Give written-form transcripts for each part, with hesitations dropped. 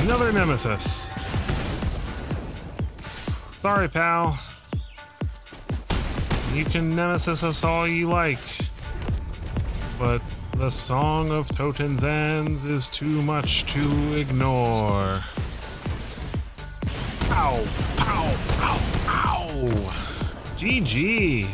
Another nemesis. Sorry, pal. You can nemesis us all you like, but the Song of Toten's Ends is too much to ignore. Ow! Ow! Ow! Ow! GG!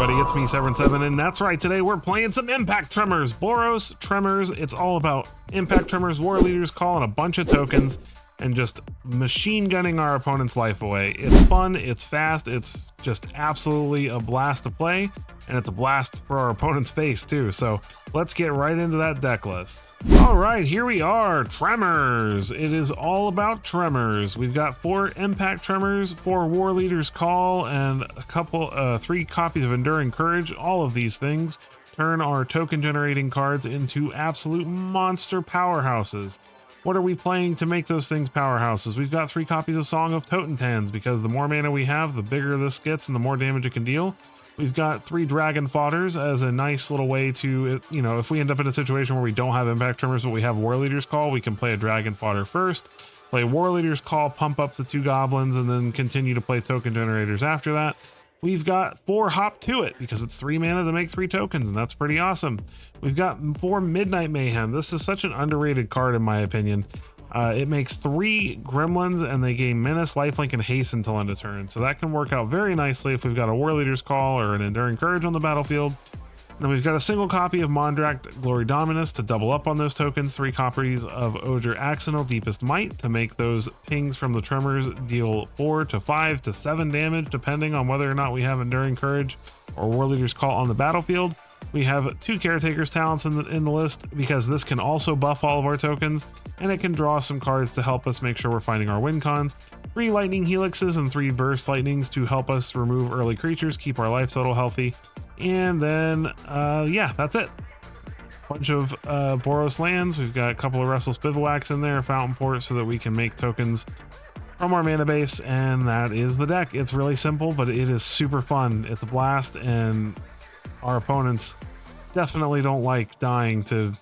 It's me, Severn7, and that's right, today we're playing some Impact Tremors, Boros Tremors. It's all about Impact Tremors, War Leader's Call, and a bunch of tokens, and just machine gunning our opponent's life away. It's fun, it's fast, it's just absolutely a blast to play, and it's a blast for our opponent's face too, so let's get right into that deck list. Alright, here we are, Tremors. It is all about Tremors. We've got 4 Impact Tremors, 4 War Leader's Call, and a couple, 3 copies of Enduring Courage. All of these things turn our token generating cards into absolute monster powerhouses. What are we playing to make those things powerhouses? We've got 3 copies of Song of Totentanz, because the more mana we have, the bigger this gets and the more damage it can deal. We've got 3 Dragon Fodders as a nice little way to, you know, if we end up in a situation where we don't have Impact Tremors but we have War Leader's Call, we can play a Dragon Fodder first, play War Leader's Call, pump up the 2 Goblins, and then continue to play token generators after that. We've got 4 Hop to It, because it's 3 mana to make 3 tokens, and that's pretty awesome. We've got 4 Midnight Mayhem. This is such an underrated card in my opinion. It makes 3 Gremlins, and they gain Menace, Lifelink, and Haste until end of turn. So that can work out very nicely if we've got a War Leader's Call or an Enduring Courage on the battlefield. Then we've got a single copy of Mondract Glory Dominus to double up on those tokens, 3 copies of Oger Axonal Deepest Might to make those pings from the Tremors deal 4 to 5 to 7 damage, depending on whether or not we have Enduring Courage or War Leader's Call on the battlefield. We have 2 Caretaker's Talents in the list, because this can also buff all of our tokens, and it can draw some cards to help us make sure we're finding our win cons. 3 Lightning Helixes and 3 Burst Lightnings to help us remove early creatures, keep our life total healthy. And then, yeah, that's it. Bunch of Boros lands. We've got a couple of Restless Bivouacs in there, Fountain Port, so that we can make tokens from our mana base, and that is the deck. It's really simple, but it is super fun. It's a blast, and our opponents definitely don't like dying to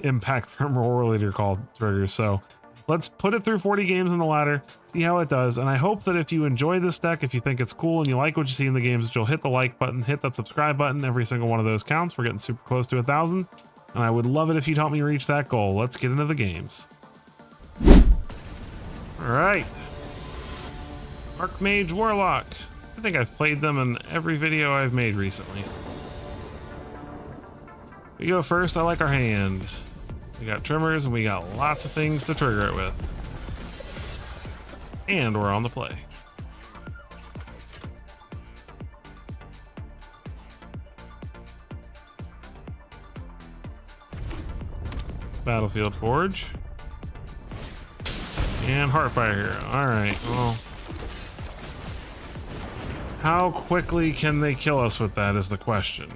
Impact from War Leader Call triggers. So let's put it through 40 games in the ladder, see how it does. And I hope that if you enjoy this deck, if you think it's cool and you like what you see in the games, that you'll hit the like button, hit that subscribe button. Every single one of those counts. We're getting super close to 1,000, and I would love it if you'd help me reach that goal. Let's get into the games. All right, Archmage Warlock. I think I've played them in every video I've made recently. We go first. I like our hand. We got Tremors, and we got lots of things to trigger it with. And we're on the play. Battlefield Forge. And Heartfire here. Alright, well, how quickly can they kill us with that is the question.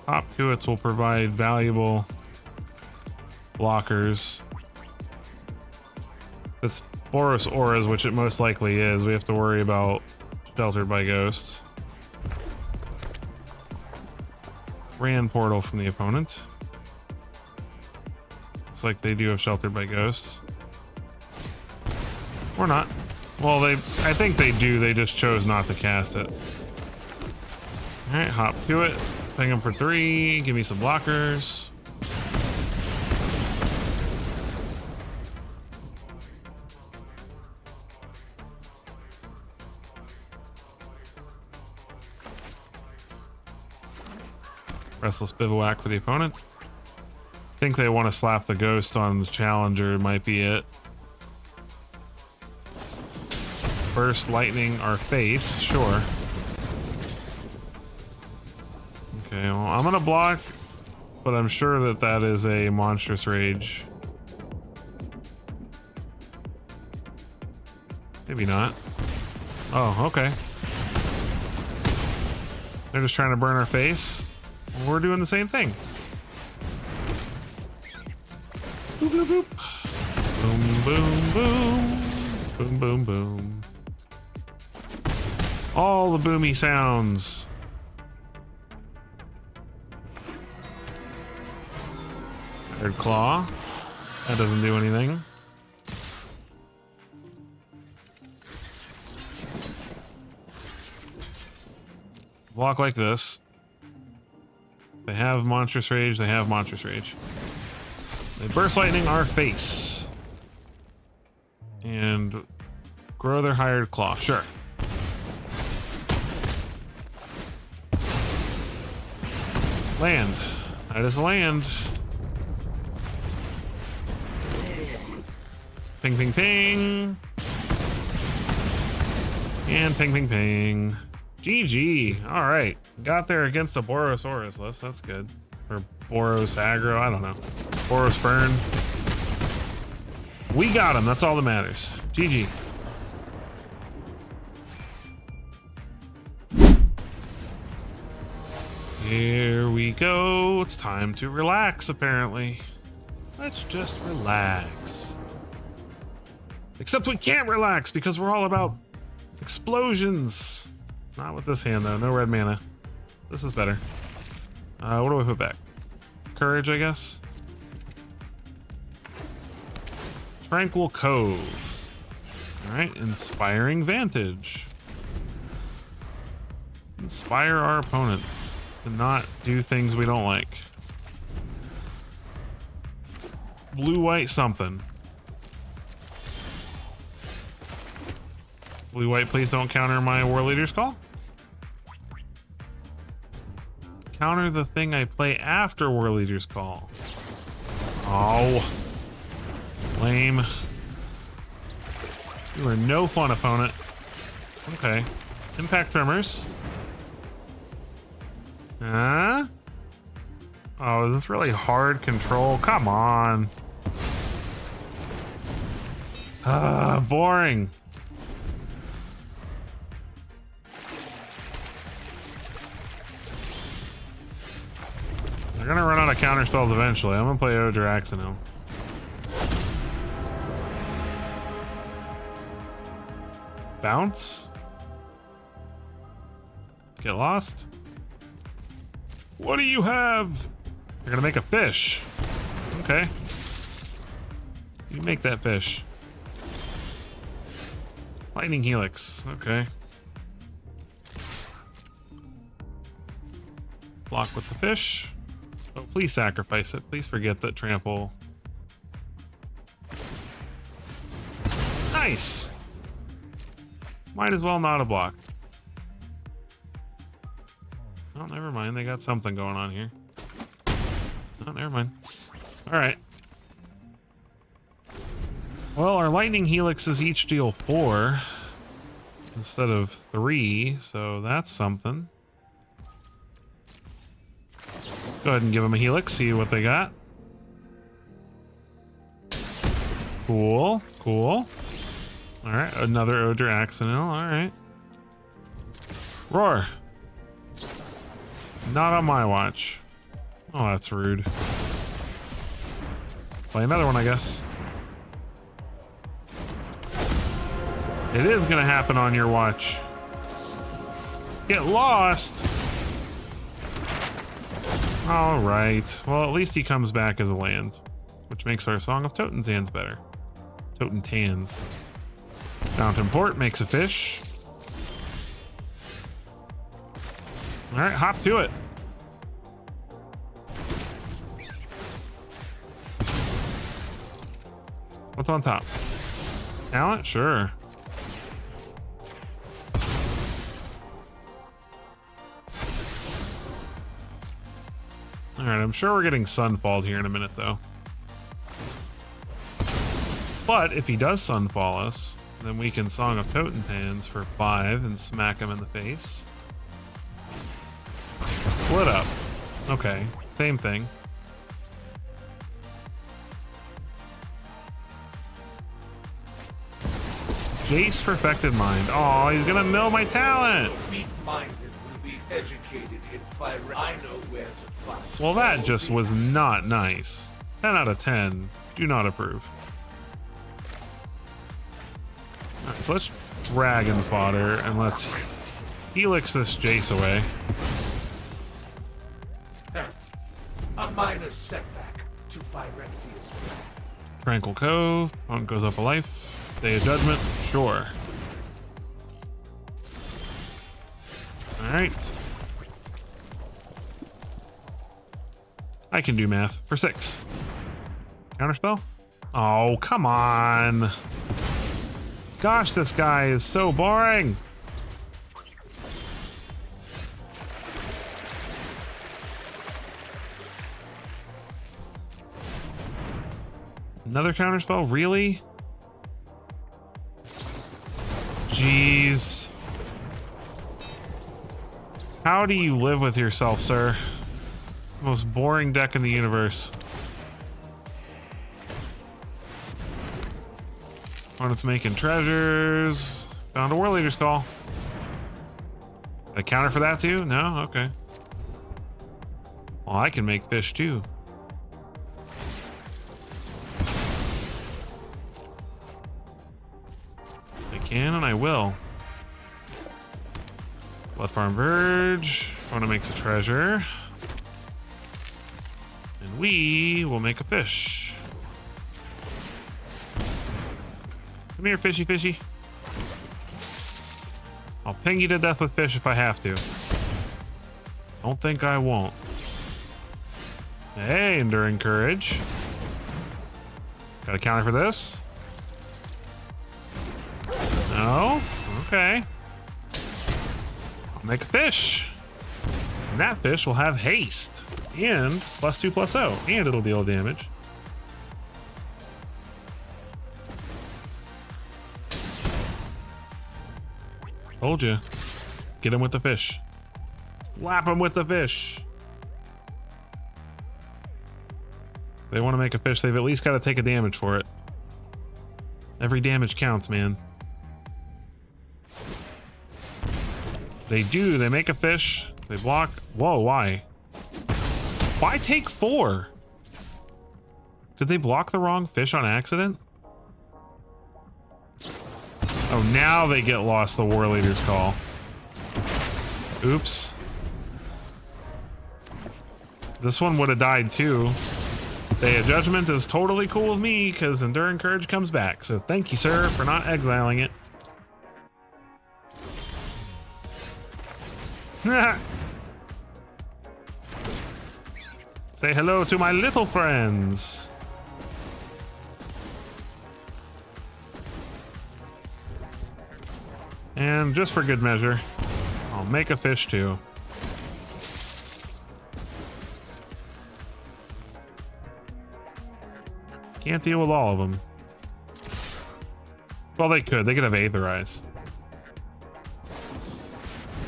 Hop to It will provide valuable blockers. It's Boros Auras, which it most likely is. We have to worry about Sheltered by Ghosts. Ran Portal from the opponent. Looks like they do have Sheltered by Ghosts. Or not. Well, I think they do. They just chose not to cast it. Alright, hop to it. Ping them for 3. Give me some blockers. Restless Bivouac for the opponent. I think they want to slap the ghost on the challenger, might be it. Burst Lightning our face, sure. Okay, well, I'm gonna block, but I'm sure that that is a Monstrous Rage. Maybe not. Oh, okay. They're just trying to burn our face. We're doing the same thing. Boop, boop, boop. Boom, boom, boom. Boom, boom, boom. All the boomy sounds. Third claw. That doesn't do anything. Block like this. They have monstrous rage. They have monstrous rage. They burst lightning our face. And grow their hired claw. Sure. Land. That is land. Ping, ping, ping. And ping, ping, ping. GG. All right. Got there against a Borosaurus list. That's good. Or Boros aggro. I don't know. Boros burn. We got him. That's all that matters. GG. Here we go. It's time to relax, apparently. Let's just relax. Except we can't relax because we're all about explosions. Not with this hand, though. No red mana. This is better. What do we put back? Courage, I guess? Tranquil Cove. Alright, Inspiring Vantage. Inspire our opponent to not do things we don't like. Blue-white something. Blue-white, please don't counter my War Leader's Call. Counter the thing I play after War Leader's Call. Oh. Lame. You are no fun, opponent. Okay. Impact Tremors. Huh? Oh, is this really hard control? Come on. Boring. They're gonna run out of counter spells eventually. I'm gonna play Odraxino. Bounce? Get lost? What do you have? You're gonna make a fish. Okay. You make that fish. Lightning Helix. Okay. Block with the fish. Oh, please sacrifice it. Please forget that trample. Nice. Might as well not a block. Oh, never mind. They got something going on here. Oh, never mind. All right. Well, our lightning helixes each deal 4 instead of 3, so that's something. Go ahead and give them a helix, see what they got. Cool, cool. All right, another Odor Accidental, all right. Roar. Not on my watch. Oh, that's rude. Play another one, I guess. It is gonna happen on your watch. Get lost. All right. Well, at least he comes back as a land, which makes our Song of Totentanz better. Totentanz. Fountain Port makes a fish. All right, hop to it. What's on top? Talent? Sure. All right, I'm sure we're getting Sunfall here in a minute, though. But if he does Sunfall us, then we can Song of Totentanz for 5 and smack him in the face. Split up. Okay, same thing. Jace Perfected Mind. Oh, he's gonna mill my talent. Weak-minded will be educated in fire. I know where to find. Well, that just was not nice. 10 out of 10. Do not approve. All right, so let's Dragon Fodder and let's Helix this Jace away. A minor setback to Phyrexia's plan. Tranquil Cove. Opponent goes up a life. Day of Judgment. Sure. Alright. I can do math for 6. Counterspell? Oh, come on. Gosh, this guy is so boring. Another counterspell? Really? Jeez. How do you live with yourself, sir? Most boring deck in the universe. Opponent's making treasures. Found a War Leader's Call. A counter for that too? No? Okay. Well, I can make fish too. I can and I will. Blood Farm Verge. Opponent makes a treasure. And we will make a fish. Come here, fishy fishy. I'll ping you to death with fish if I have to. Don't think I won't. Hey, Enduring Courage. Got a counter for this? No? Okay. I'll make a fish. And that fish will have haste. And +2/+0. And it'll deal damage. Told you. Get him with the fish. Slap him with the fish. If they want to make a fish, they've at least got to take a damage for it. Every damage counts, man. They do. They make a fish. They block. Whoa, why? Why take 4? Did they block the wrong fish on accident? Oh, now they get lost the War Leader's Call. Oops. This one would have died too. Day of Judgment is totally cool with me because Enduring Courage comes back. So thank you, sir, for not exiling it. Say hello to my little friends. And just for good measure, I'll make a fish too. Can't deal with all of them. Well, they could. They could have Aetherize.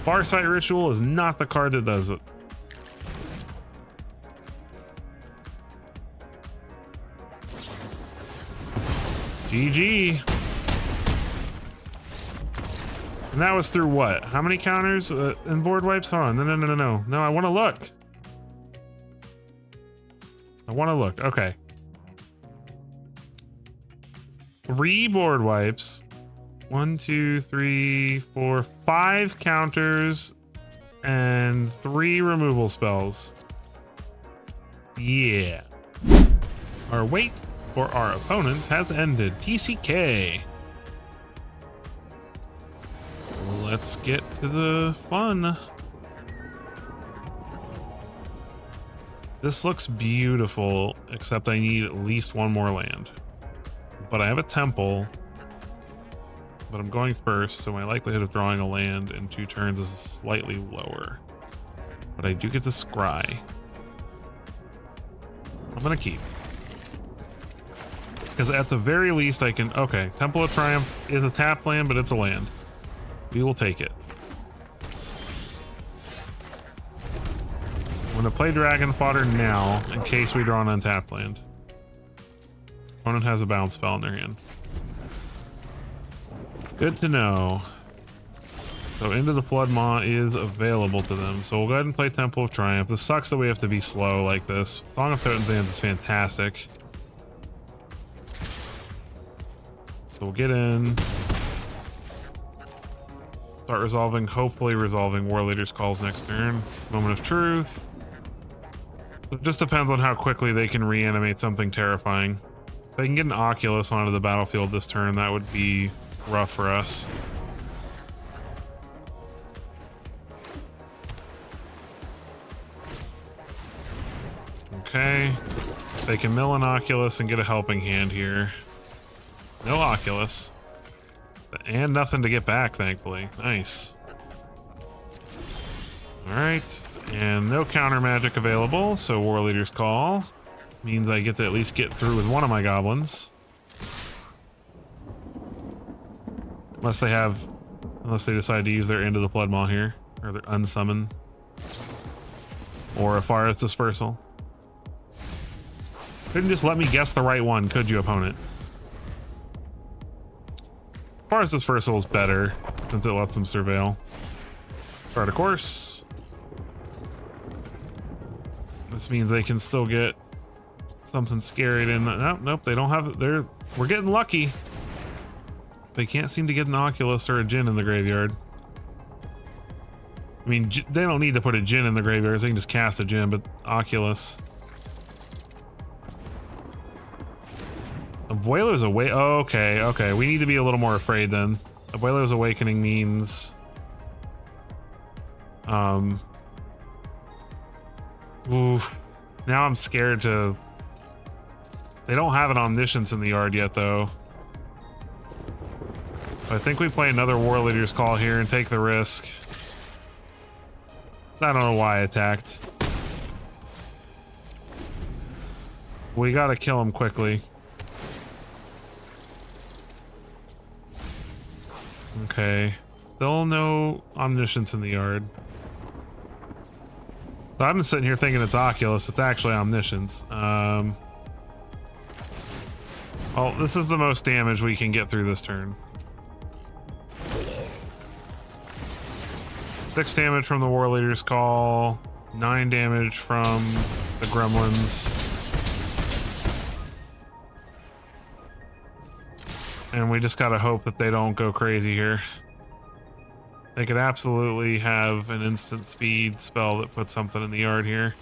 Farsight Ritual is not the card that does it. GG. And that was through what? How many counters and board wipes? Hold on. No. No, I want to look. I want to look. Okay. 3 board wipes. 1, 2, 3, 4, 5 counters and 3 removal spells. Yeah. Our wait for our opponent has ended. TCK. Let's get to the fun. This looks beautiful, except I need at least 1 more land. But I have a temple, but I'm going first, so my likelihood of drawing a land in 2 turns is slightly lower. But I do get to scry. I'm gonna keep. Because at the very least I can, okay, Temple of Triumph is a tap land, but it's a land. We will take it. I'm gonna play Dragon Fodder now in case we draw an untapped land. Opponent has a bounce spell in their hand. Good to know. So Into the Flood Maw is available to them. So we'll go ahead and play Temple of Triumph. This sucks that we have to be slow like this. Song of Toten's Hands is fantastic. So we'll get in. Start resolving, hopefully resolving War Leader's calls next turn. Moment of truth. It just depends on how quickly they can reanimate something terrifying. If they can get an Oculus onto the battlefield this turn, that would be rough for us. Okay. They can mill an Oculus and get a helping hand here. No Oculus. And nothing to get back, thankfully. Nice. Alright. And no counter magic available, so War Leader's Call means I get to at least get through with one of my goblins. Unless they decide to use their End of the Blood Maw here, or their Unsummon. Or a Forest Dispersal. Couldn't just let me guess the right one, could you, opponent? Forest Dispersal is better, since it lets them surveil. Start a course. This means they can still get something scary in. Nope, they don't have it. We're getting lucky. They can't seem to get an Oculus or a Djinn in the graveyard. I mean, they don't need to put a Djinn in the graveyard. They can just cast a Djinn, but Oculus. Abuelo's Awakening. Oh, okay. We need to be a little more afraid then. Abuelo's Awakening means... Ooh. Now I'm scared to... They don't have an Omniscience in the yard yet, though. So I think we play another War Leader's Call here and take the risk. I don't know why I attacked. We gotta kill him quickly. Okay. Still no Omniscience in the yard. So I've been sitting here thinking it's Oculus. It's actually Omniscience. Well, this is the most damage we can get through this turn. 6 damage from the War Leader's Call. 9 damage from the Gremlins. And we just gotta hope that they don't go crazy here. They could absolutely have an instant speed spell that puts something in the yard here.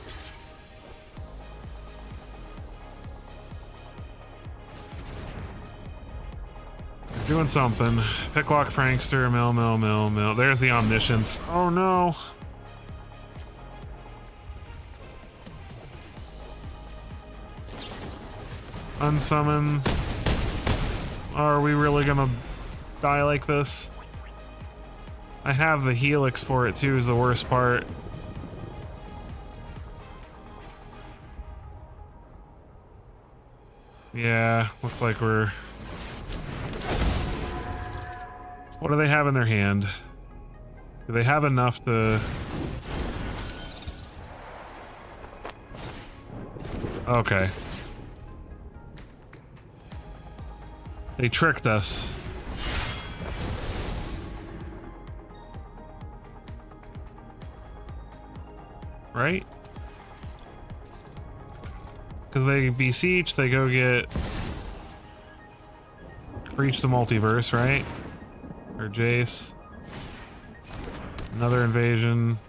They're doing something. Picklock Prankster, mill. There's the Omniscience. Oh no. Unsummon. Are we really gonna die like this? I have the Helix for it too, is the worst part. Yeah, looks like we're... What do they have in their hand? Do they have enough to... Okay. They tricked us. Right? Because they beseech, they go get... Breach the Multiverse, right? Or Jace. Another invasion.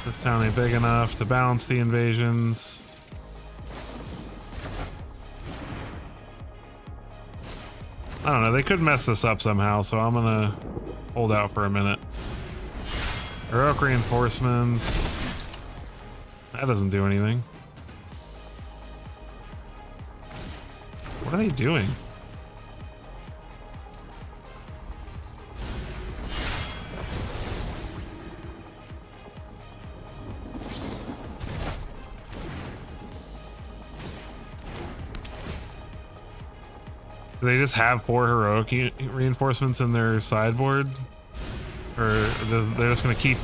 This town ain't big enough to balance the invasions. I don't know, they could mess this up somehow, so I'm gonna hold out for a minute. Heroic Reinforcements. That doesn't do anything. What are they doing? Do they just have 4 heroic reinforcements in their sideboard? Or they're just gonna keep...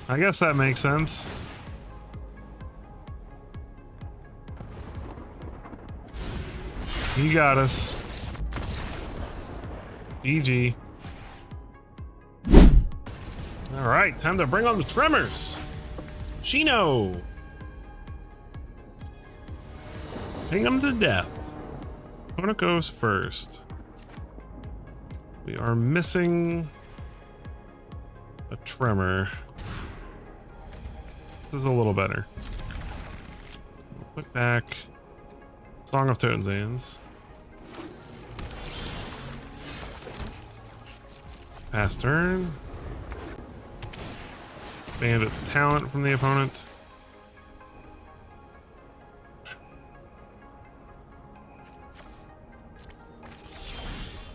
I guess that makes sense. You got us. GG. Alright, time to bring on the Tremors. Shino. Hang them to death. Opponent goes first. We are missing a tremor. This is a little better. Put back Song of Totensands. Pass turn. Bandit's talent from the opponent.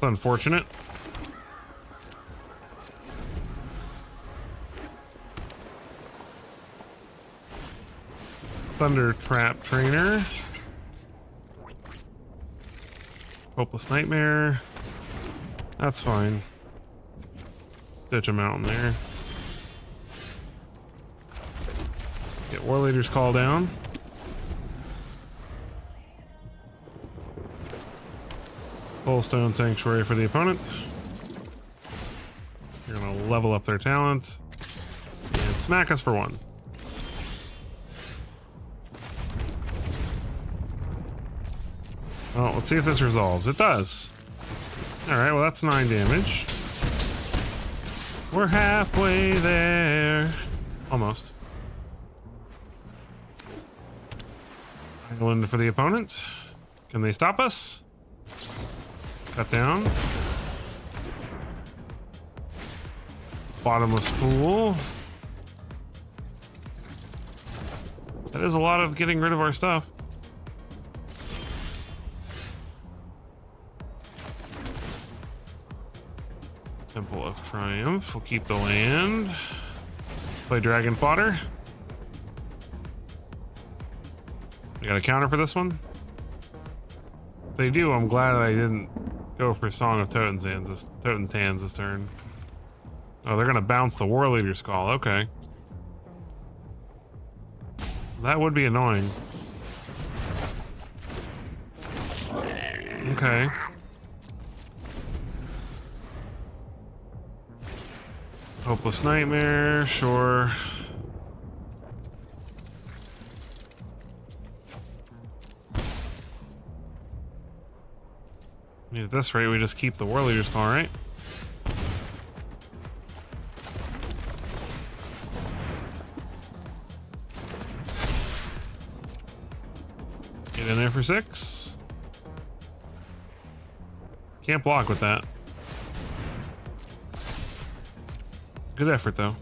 It's unfortunate. Thunder Trap Trainer. Hopeless Nightmare. That's fine. Ditch him out in there. Get War Leader's Call down. Full Stone Sanctuary for the opponent. You're gonna level up their talent and smack us for 1. Well, let's see if this resolves. It does. Alright, well that's 9 damage. We're halfway there. Almost. Island for the opponent. Can they stop us? Cut down. Bottomless pool. That is a lot of getting rid of our stuff. Temple of Triumph. We'll keep the land. Play Dragon Fodder. You got a counter for this one? If they do, I'm glad I didn't go for Song of Totensands this turn. Oh, they're gonna bounce the War Leader's Call. Okay. That would be annoying. Okay. Hopeless Nightmare, sure. I mean, at this rate, we just keep the War Leader's Call, right? Get in there for 6. Can't block with that. Good effort, though.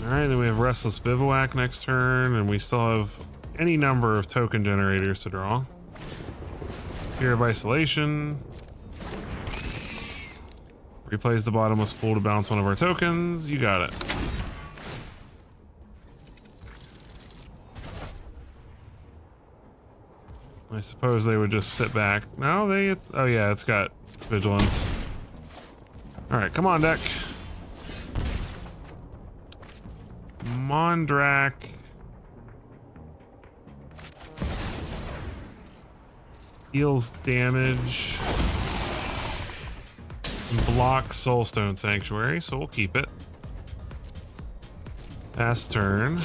Alright, then we have Restless Bivouac next turn, and we still have any number of token generators to draw. Fear of Isolation. Replays the bottomless pool to bounce one of our tokens. You got it. I suppose they would just sit back. No, they... Oh yeah, it's got Vigilance. Alright, come on, deck. Mondrak. Deals damage. Blocks Soulstone Sanctuary, so we'll keep it. Pass turn.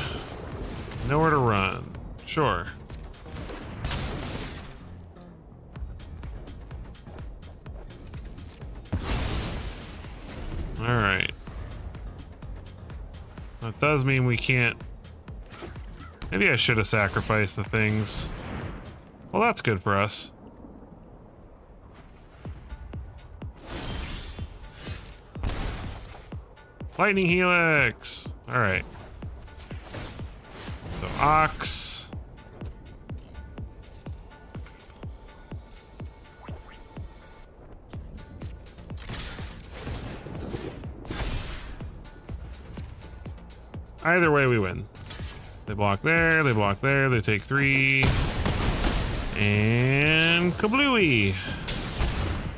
Nowhere to run. Sure. Alright. That does mean we can't... Maybe I should have sacrificed the things. Well, that's good for us. Lightning Helix! Alright. So, Ox. Either way, we win. They block there, they block there, they take 3. And kablooey!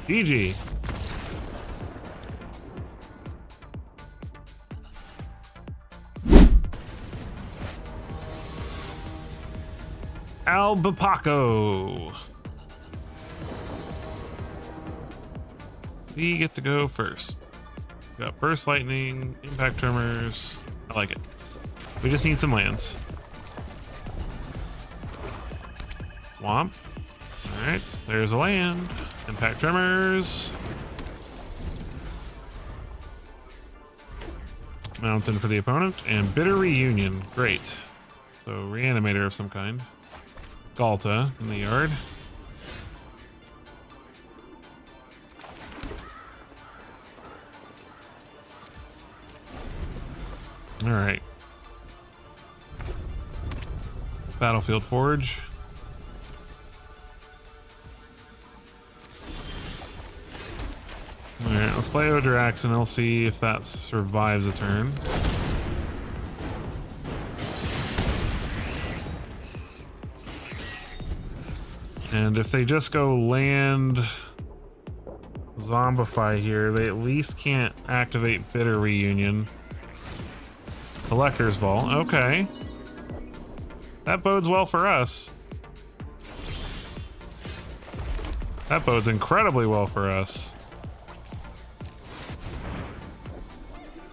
GG. Albapaco. We get to go first. We got Burst Lightning, Impact Tremors. I like it. We just need some lands. Swamp. All right, there's a land. Impact Tremors. Mountain for the opponent, and Bitter Reunion. Great. So Reanimator of some kind. Galta in the yard. All right. Battlefield Forge. All right, let's play Odrax and I'll see if that survives a turn. And if they just go land Zombify here, they at least can't activate Bitter Reunion. Collector's Vault, okay. That bodes well for us. That bodes incredibly well for us.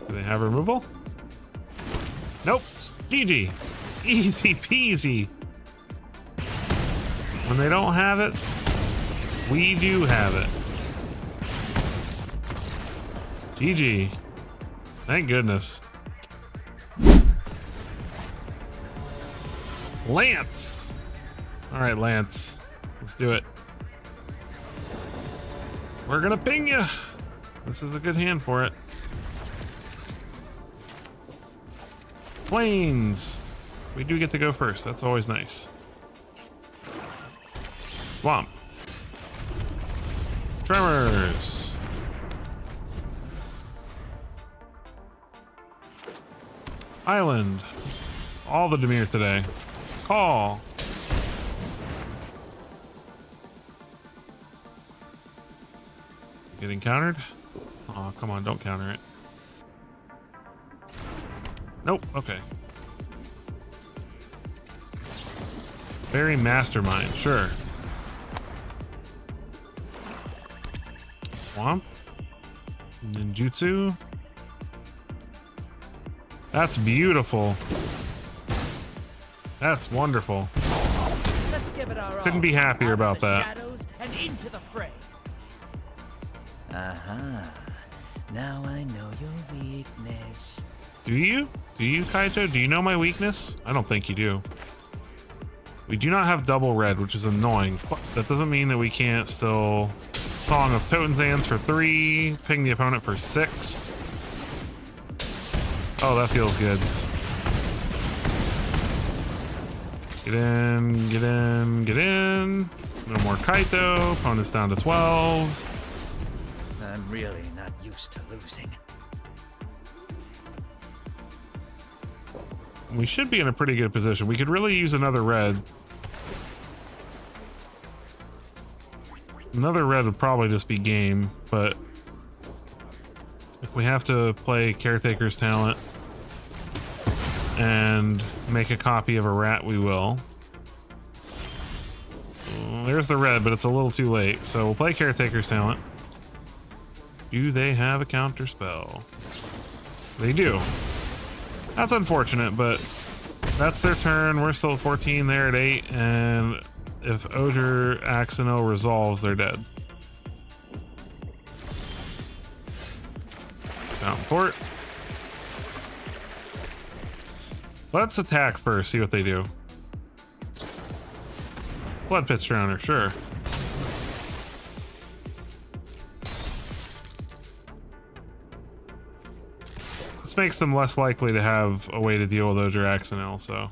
Do they have removal? Nope. GG. Easy peasy. When they don't have it, we do have it. GG. Thank goodness. Lance. All right, Lance. Let's do it. We're gonna ping you. This is a good hand for it. Plains. We do get to go first. That's always nice. Swamp. Tremors. Island. All the Demir today. Call. Getting countered? Oh, come on, don't counter it. Nope, okay. Very mastermind, sure. Swamp. Ninjutsu. That's beautiful. That's wonderful. Let's give it our Couldn't be happier all. about Out of the that. shadows and into the fray. Now I know your weakness. Do you? Do you, Kaito? Do you know my weakness? I don't think you do. We do not have double red, which is annoying. But that doesn't mean that we can't still Song of Totensands for 3, ping the opponent for 6. Oh, that feels good. Get in, get in, get in. No more Kaito. Opponent's down to 12. I'm really not used to losing. We should be in a pretty good position. We could really use another red. Another red would probably just be game, but if we have to play Caretaker's Talent and make a copy of a rat, we will. There's the red, but it's a little too late, so we'll play Caretaker's Talent. Do they have a counter spell? They do. That's unfortunate, but that's their turn. We're still at 14, they're at 8, and if Oger Axino resolves, they're dead. Fountain Port. Let's attack first, see what they do. Blood Pit's Drowner, sure. This makes them less likely to have a way to deal with Oger Axino, so.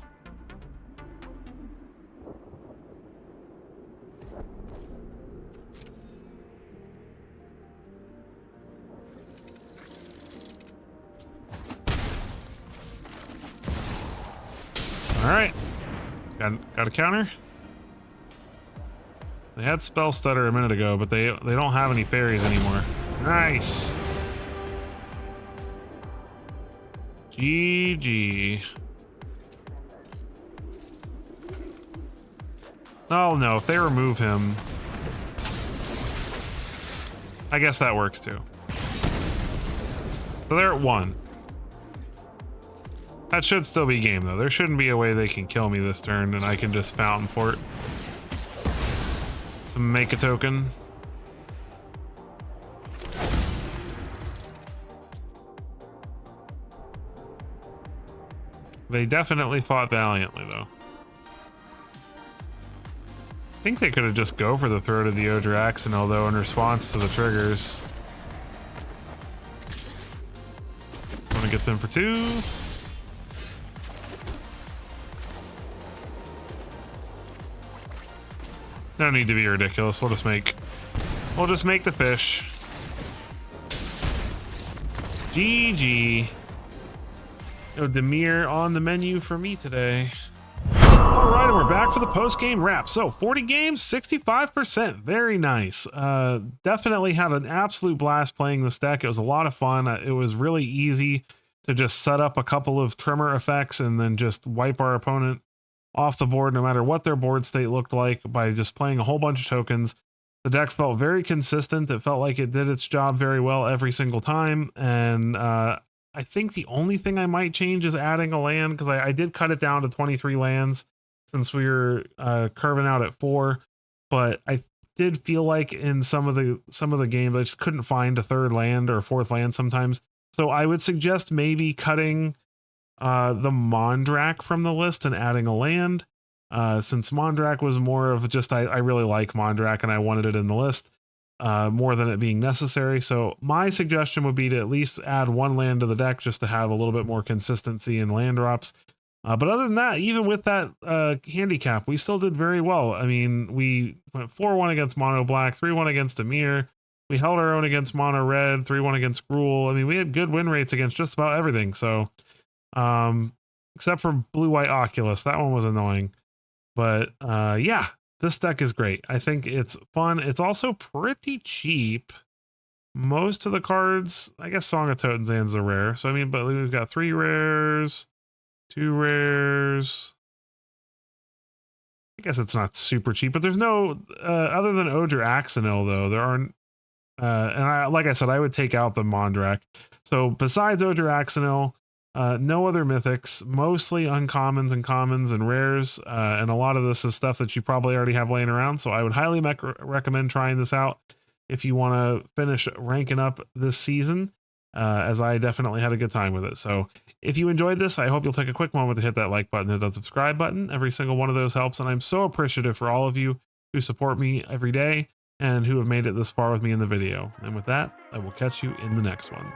All right, got a counter. They had Spell Stutter a minute ago, but they don't have any fairies anymore. Nice. GG. Oh no, if they remove him, I guess that works too. So they're at 1. That should still be game though. There shouldn't be a way they can kill me this turn and I can just Fountain Port. to make a token. They definitely fought valiantly, though. I think they could have just go for the throat of the Odraxanil, though, in response to the triggers. One gets in for 2. No need to be ridiculous. We'll just make the fish. GG. No Demir on the menu for me today. All right, and we're back for the post-game wrap. So 40 games, 65%. Very nice. Definitely had an absolute blast playing this deck. It was a lot of fun. It was really easy to just set up a couple of tremor effects and then just wipe our opponent off the board no matter what their board state looked like by just playing a whole bunch of tokens. The deck felt very consistent. It felt like it did its job very well every single time. And I think the only thing I might change is adding a land, because I did cut it down to 23 lands since we were curving out at 4. But I did feel like in some of the games I just couldn't find a third land or a fourth land sometimes. So I would suggest maybe cutting the Mondrak from the list and adding a land, since Mondrak was more of just I really like Mondrak and I wanted it in the list more than it being necessary. So my suggestion would be to at least add one land to the deck just to have a little bit more consistency in land drops. But other than that, even with that handicap, we still did very well. I mean, we went 4-1 against Mono Black, 3-1 against Amir. We held our own against Mono Red, 3-1 against Gruul. I mean, we had good win rates against just about everything. So except for Blue White Oculus, that one was annoying. But yeah, this deck is great. I think it's fun. It's also pretty cheap. Most of the cards, I guess Song of Totensan's a rare. So I mean, but we've got 3 rares, 2 rares. I guess it's not super cheap, but there's no other than Odraxanil though. There aren't. And like I said, I would take out the Mondrak. So besides Odraxanil, no other mythics, mostly uncommons and commons and rares, and a lot of this is stuff that you probably already have laying around. So I would highly recommend trying this out if you want to finish ranking up this season, as I definitely had a good time with it. So if you enjoyed this, I hope you'll take a quick moment to hit that like button, hit that subscribe button. Every single one of those helps, and I'm so appreciative for all of you who support me every day and who have made it this far with me in the video. And with that, I will catch you in the next one.